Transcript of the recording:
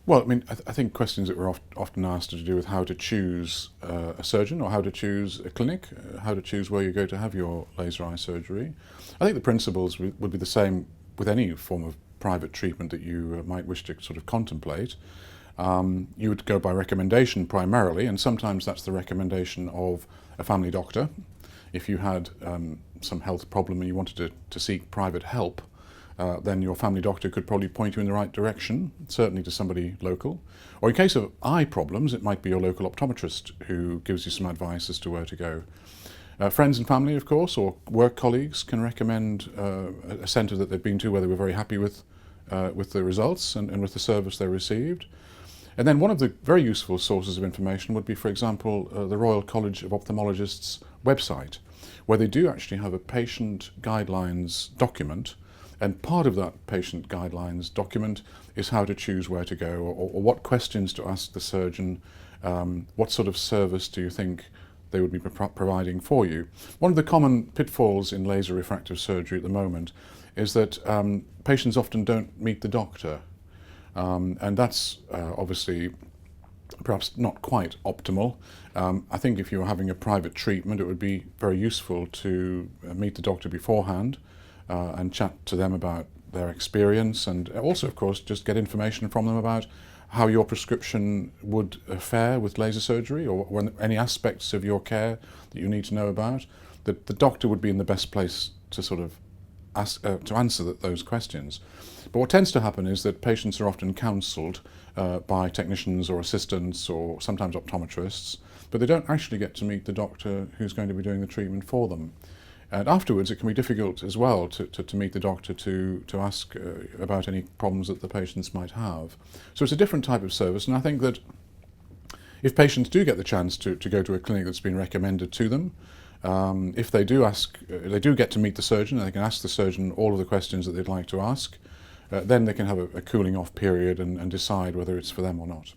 Well, I mean, I think questions that we're often asked are to do with how to choose a surgeon or how to choose a clinic, how to choose where you go to have your laser eye surgery. I think the principles would be the same with any form of private treatment that you might wish to sort of contemplate. You would go by recommendation primarily, and sometimes that's the recommendation of a family doctor. If you had some health problem and you wanted to seek private help, then your family doctor could probably point you in the right direction, certainly to somebody local. Or in case of eye problems, it might be your local optometrist who gives you some advice as to where to go. Friends and family, of course, or work colleagues can recommend a centre that they've been to where they were very happy with the results and with the service they received. And then one of the very useful sources of information would be, for example, the Royal College of Ophthalmologists website, where they do actually have a patient guidelines document. And part of that patient guidelines document is how to choose where to go, or what questions to ask the surgeon, what sort of service do you think they would be providing for you. One of the common pitfalls in laser refractive surgery at the moment is that patients often don't meet the doctor. And that's obviously perhaps not quite optimal. I think if you were having a private treatment, it would be very useful to meet the doctor beforehand and chat to them about their experience, and also, of course, just get information from them about how your prescription would fare with laser surgery, or any aspects of your care that you need to know about. The doctor would be in the best place to sort of to answer those questions. But what tends to happen is that patients are often counselled by technicians or assistants or sometimes optometrists, but they don't actually get to meet the doctor who's going to be doing the treatment for them. And afterwards it can be difficult as well to meet the doctor to ask about any problems that the patients might have. So it's a different type of service, and I think that if patients do get the chance to go to a clinic that's been recommended to them, if they do get to meet the surgeon, and they can ask the surgeon all of the questions that they'd like to ask, then they can have a cooling off period and decide whether it's for them or not.